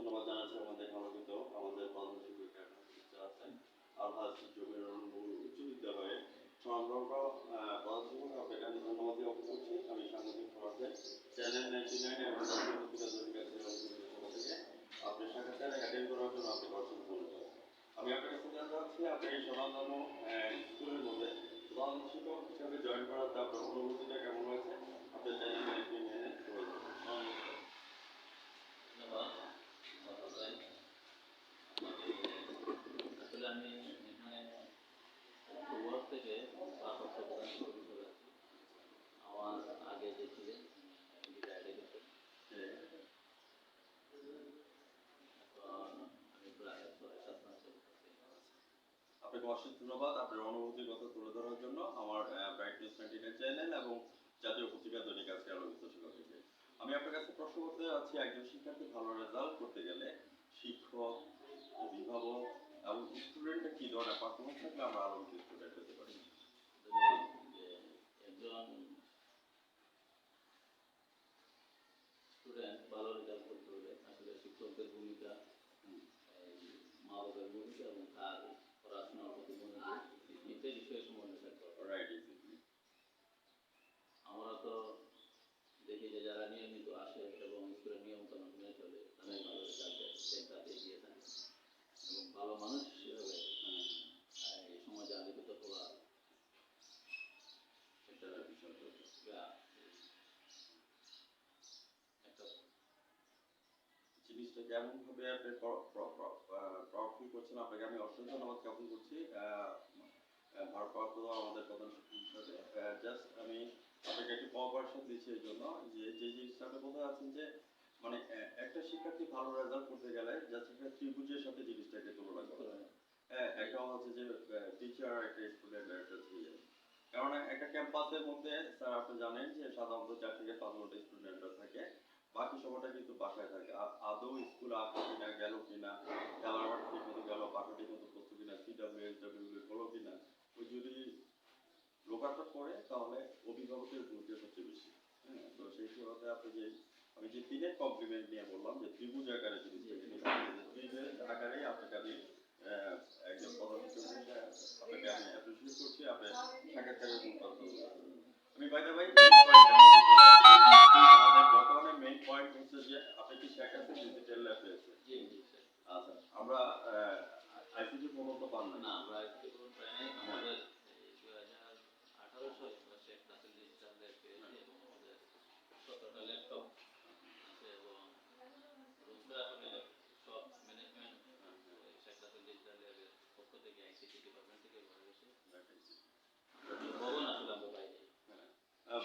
ধন্যবাদ জানাচ্ছি আমাদের আলোকিত আমাদের প্রধান শিক্ষক আছেন আলহাজ জমিরুল নূর উচ্চ বিদ্যালয়ে সম্রাট প্রধান শিক্ষক আপনাকে আমি ধন্যবাদ জ্ঞাপন করছি। আমি সাংবাদিক পড়াতে চ্যানেল 99 এবং জাতীয় পত্রিকা দৈনিক থেকে আপনি সাক্ষাৎকার অ্যাটেন্ড করার জন্য আপনাকে অসংখ্য ধন্যবাদ। আমি আপনার কাছে জানতে চাচ্ছি আপনি এই স্বনামধন্য স্কুলের মধ্যে প্রধান শিক্ষক হিসাবে জয়েন করাতে আপনার অনুভূতিটা কেমন হয়েছে? আপনার চ্যানেল 99 আসলে আমি এখানে অক্টোবর থেকে 5 অক্টোবর আমি শুরু করেছি। আমার আগে যে ছিলেন রিটায়ার্ড হয়ে গেছেন, এখন আমি প্রায় 6-7 মাস চলতেছি। আপনাকে অশেষ ধন্যবাদ আপনার অনুভূতির কথা তুলে ধরার জন্য। আমার ব্রাইট নিউজ 99 চ্যানেল এবং জাতীয় পত্রিকা দৈনিক আজকে আলোকিত শিক্ষক থেকে আমি আপনার কাছে প্রশ্ন করতে যাচ্ছি, একজন শিক্ষার্থী ভালো রেজাল্ট করতে গেলে শিক্ষক, অভিভাবক এবং স্টুডেন্টের কি ধরনের পারফরমেন্স থাকলে আমরা আলোকিত স্টুডেন্ট হতে পারি? যে একজন স্টুডেন্ট ভালো রেজাল্ট করতে হলে আসলে শিক্ষকদের ভূমিকা, মা বাবার ভূমিকা এবং তার পড়াশোনার প্রতি মনোযোগ, তিনটে বিষয়ে সমন্বয় থাকতে হবে। রাইট। আমরা তো দেখি যে যারা নিয়মিত আসে এবং স্কুলের নিয়ম কানুন মেনে চলে তারাই ভালো রেজাল্ট এগিয়ে থাকে এবং ভালো মানুষ হিসেবে এই সমাজে আলোকিত হওয়া একটা জিনিসটা কেমন ভাবে আপনি পাওয়ারফুল করছেন, আপনাকে আমি অসংখ্য ধন্যবাদ জ্ঞাপন করছি। ভারপ্রাপ্ত আমাদের প্রধান শিক্ষক হিসাবে জাস্ট আমি আপনাকে একটু কোঅপারেশন দিচ্ছি এই জন্য যে জিনিসটা আপনি বোঝা যাচ্ছেন যে মানে একটা শিক্ষার্থী ভালো রেজাল্ট করতে গেলে জাস্ট একটা ত্রিভুজের সাথে জিনিসটাকে তুলনা করা হয়। একটা হচ্ছে যে টিচার একটা স্টুডেন্ট একটা টিচার, কারণ একটা ক্যাম্পাসের মধ্যে স্যার আপনি জানেন যে সাধারণত 4 থেকে 5 ঘন্টা স্টুডেন্টরা থাকে, বাকি সময়টা কিন্তু বাসায় থাকে। আদৌ স্কুলে আসলো কিনা, গেল কিনা, খেলার মাঠ ঠিক মতো গেল, পাঠা ঠিক মতো করতো কিনা, CWSW হলো কিনা, ওই যদি লোকার্পণ করে তাহলে অভিভাবকের ভূমিকা সবচেয়ে বেশি। হ্যাঁ, তো সেই সুবাদে আপনি যে আমি যে তিনের কমপ্লিমেন্ট নিয়ে বললাম যে ত্রিভুজ আকারে যদি ত্রিভুজ আকারে আপনাকে আমি একজন পদাধিকারী আপনাকে আমি অ্যাপ্রিসিয়েট করছি আপনার সাক্ষাৎকারের আমি বাই দ্য ওয়ে আমাদের বর্তমানে মেইন পয়েন্ট হচ্ছে যে আপনি কি শেখাচ্ছেন ডিজিটাল ল্যাব পেয়েছে? জি। আচ্ছা, আমরা আইসিটি প্রবন্ধ পান না, আমরা আইসিটি প্রবন্ধ পাই নাই। আমাদের 2018 সালে আমরা শেখ রাসেল ডিজিটাল ল্যাব পেয়েছি এবং আমাদের 17টা ল্যাপটপ আছে এবং রুমটা আসলে সব ম্যানেজমেন্ট শেখ রাসেল ডিজিটাল ল্যাবের পক্ষ থেকে আইসিটি ডিপার্টমেন্ট থেকে করা হয়েছে। ভবন আসলে আমরা পাই নাই।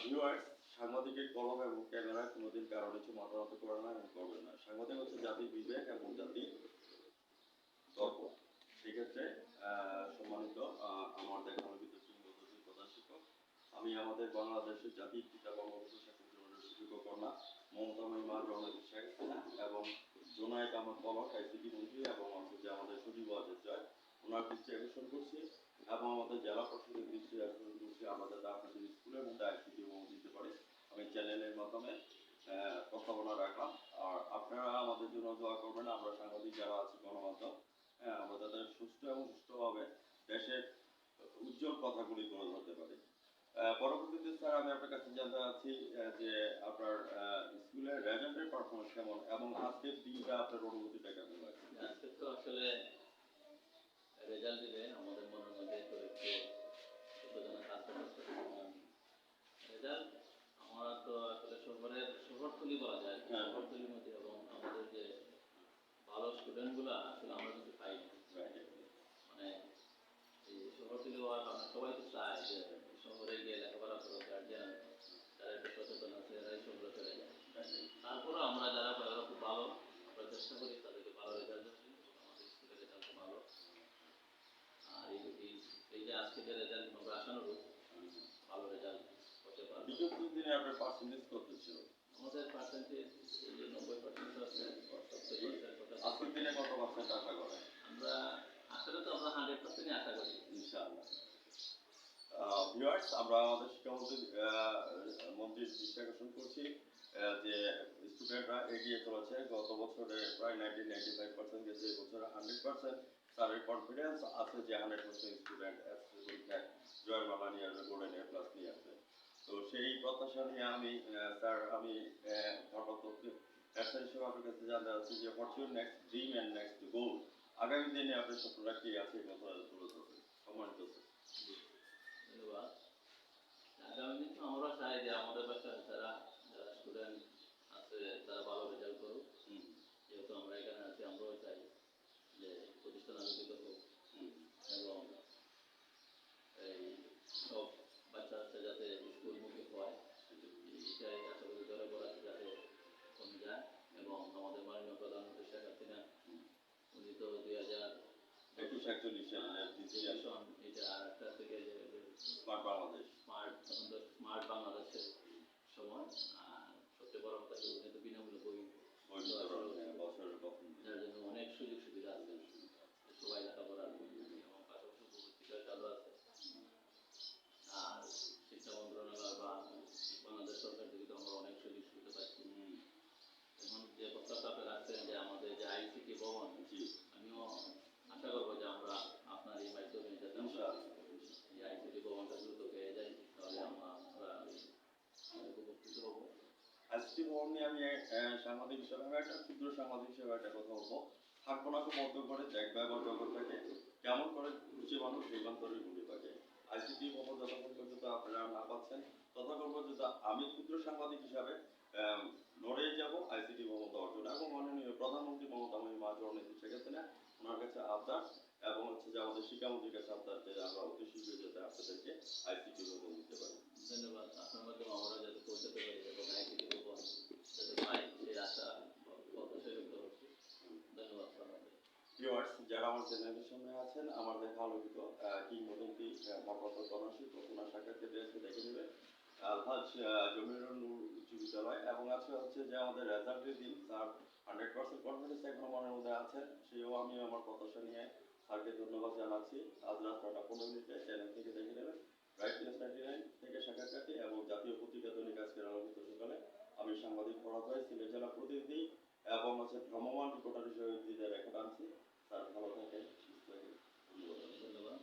ভিউয়ার্স, সাংবাদিকের কলম এবং ক্যামেরা কোনোদিন কারো কিছু মাতামাতি করে না এবং করবে না। সাংবাদিক হচ্ছে জাতির বিবেক এবং জাতির তর্ক। সেক্ষেত্রে সম্মানিত আমার দেখানো কিন্তু কিংবদন্তি প্রধান শিক্ষক, আমি আমাদের বাংলাদেশের জাতির পিতা বঙ্গবন্ধু শেখ মুজিবুর শিক্ষক কন্যা মমতাময়ী মা জননেত্রী শেখ হাসিনা এবং জোনায়েদ আহমদ পলক আইসিটি মন্ত্রী এবং হচ্ছে যে আমাদের সজীব ওয়াজেদ জয় ওনার দৃষ্টি আকর্ষণ করছি এবং আমাদের জেলা প্রশাসনের দৃষ্টি আকর্ষণ করছি আমরা যাতে আপনাদের স্কুলের মধ্যে আইসিটি দিতে পারি। আমি চ্যানেলের মাধ্যমে প্রস্তাবনা রাখলাম। আর আপনারা আমাদের জন্য দোয়া করবেন, আমরা সাংবাদিক যারা আছি গণমাধ্যম, আমরা যাতে সুস্থ এবং সুষ্ঠুভাবে দেশের উজ্জ্বল কথাগুলি তুলে ধরতে পারি। পরবর্তীতে স্যার আমি আপনার কাছে জানতে চাচ্ছি যে আপনার স্কুলের রেজাল্টের পারফরমেন্স কেমন এবং আজকের দিনটা আপনার অনুভূতিটা কেমন লাগছে? আজকে তো আসলে রেজাল্ট দিলে আমাদের মনের মধ্যে একটু উত্তেজনা কাজ করছে। রেজাল্ট আমরা তো আসলে শহরতলি বলা যায়, শহরতলির মধ্যে এবং আমাদের যে ভালো স্টুডেন্টগুলো আসলে আমরা কিন্তু পাইনি। মানে এই শহরতলি হওয়ার কারণে সবাই তো চায় যে শহরে গিয়ে লেখাপড়া করো, গার্জিয়ান যারা একটু সচেতন আছে এরাই শহরে চলে যায়। তারপরেও আমরা যারা খুব ভালো, আমরা চেষ্টা করি তাদেরকে ভালো রেজাল্ট দিচ্ছি এবং আমাদের স্কুলের রেজাল্ট ভালো। আর এই যে আজকে যে রেজাল্ট আমরা আশানুরূপ ভালো রেজাল্ট হতে পারে। বিগত দিনে আপনার পার্সেন্টেজ কত ছিল? আমাদের পার্সেন্টেজ 90% আছে। আজকের দিনে কত পার্সেন্ট আশা করেন? আমরা আসলে তো আমরা 100% আশা করি ইনশাআল্লাহ। ভিউয়ার্স, আমরা আমাদের শিক্ষামন্ত্রীর দৃষ্টি আকর্ষণ করছি যে স্টুডেন্টরা এগিয়ে চলেছে। গত বছরে প্রায় 95% গেছে, এই বছরে 100%। স্যারের কনফিডেন্স আছে যে 100% স্টুডেন্ট এসএসসি পরীক্ষায় জয়মালা নিয়ে আসবে, গোল্ডেন এ প্লাস নিয়ে আসবে। তো সেই প্রত্যাশা নিয়ে আমি স্যার আমি ভারপ্রাপ্ত হেড স্যার হিসেবে আপনার কাছে জানতে চাচ্ছি যে what's your next dream and next গোল? আগামী দিনে আপনার স্বপ্নটা কি আছে, এই কথা তুলে ধরবেন। সম্মানিত স্যার। ধন্যবাদ। আগামী দিন আমরা চাই যে আমাদের বাচ্চারা যারা স্টুডেন্ট আছে তারা ভালো রেজাল্ট করুক। হুম, যেহেতু আমরা এখানে আছি, আমরাও চাই যে প্রতিষ্ঠান আলোকিত হোক হুম, এবং এই সব বাচ্চা কাচ্চা যাতে স্কুলমুখী হয়, এটাই আশা করি ধরে পড়া যাতে কমে যায়। এবং আমাদের মাননীয় প্রধানমন্ত্রী শেখ হাসিনা উনি তো 21-41 সালে ডিসিশন ডিসিশন এটা একটা থেকে যে স্মার্ট বাংলাদেশ। স্মার্ট বাংলাদেশের সময়, আর সবচেয়ে বড় কথা কি উনি তো বিনামূল্যে বই বই দেওয়া বিতরণ, শুরু করছে। বছরের প্রথম দিন। যার জন্য অনেক সুযোগ সুবিধা আছে, সবাই লেখাপড়া এবং পাশাপাশি উপবৃত্তিটা চালু আছে। আর শিক্ষা মন্ত্রণালয় বা বাংলাদেশ সরকার থেকে তো আমরা অনেক সুযোগ সুবিধা পাচ্ছি। হুম, এখন যে প্রস্তাবটা আপনি রাখছেন যে আমাদের যে আইসিটি ভবন, জি, আমিও আশা করবো যে আমরা আপনার এই মাধ্যমে যাতে আমরা ইনশাআল্লাহ। এই আইসিটি ভবনটা দ্রুত পেয়ে যাই, তাহলে আমরা অনেক উপকৃত হবো। আইসিটি ভবন নিয়ে আমি সাংবাদিক হিসেবে, আমি একটা ক্ষুদ্র সাংবাদিক হিসেবে একটা কথা বলবো। থাকবো না বদ্ধ করে দেখবে এবং জগৎ থাকে কেমন করে খুশি মানুষ যুগান্তরে ঘুরে থাকে। আইসিটি ভবন যতক্ষণ পর্যন্ত আপনারা না পাচ্ছেন, ততক্ষণ পর্যন্ত আমি ক্ষুদ্র সাংবাদিক হিসাবে লড়েই যাব আইসিটি ভবন দেওয়ার জন্য। এবং মাননীয় প্রধানমন্ত্রী মমতা জননেত্রী শেখ হাসিনা ওনার কাছে আবদার, এবং হচ্ছে যে আমাদের শিক্ষামন্ত্রীর কাছে আবদার যে আমরা অতি শীঘ্রই যাতে আপনাদেরকে আইসিটি ভবন দিতে পারি। ধন্যবাদ। আপনার মাধ্যমে আমরা যাতে পৌঁছাতে পারি এবং আইসিটি ভবন যাতে পাই সেই আশা প্রত্যাশা ব্যক্ত করছি। ধন্যবাদ আপনাদের। ভিউয়ার্স যারা আমার চ্যানেলের সামনে আছেন, আমার দেখা আলোকিত কিংবদন্তি ভারপ্রাপ্ত প্রধান শিক্ষক ওনার সাক্ষাৎকারটি আজকে দেখে নেবেন। আলহাজ জমিরুল নূর উচ্চ বিদ্যালয়, এবং আজকে হচ্ছে যে আমাদের রেজাল্টের দিন। স্যার 100% কনফিডেন্স এখনো মনের মধ্যে আছে, সেও আমি আমার প্রত্যাশা নিয়ে স্যারকে ধন্যবাদ জানাচ্ছি। আজ রাত 9:15 চ্যানেল থেকে দেখে নেবেন ব্রাইটনেস 99 থেকে সাক্ষাৎকারটি, এবং জাতীয় পত্রিকা দৈনিক আজকের আলোকিত সকালে আমি সাংবাদিক ফরাদ ভাই, সিলেট জেলা প্রতিনিধি এবং হচ্ছে ভ্রাম্যমাণ রিপোর্টার হিসেবে বিদায় রেখে টানছি। স্যার ভালো থাকেন, সুস্থ থাকেন, ধন্যবাদ। ধন্যবাদ।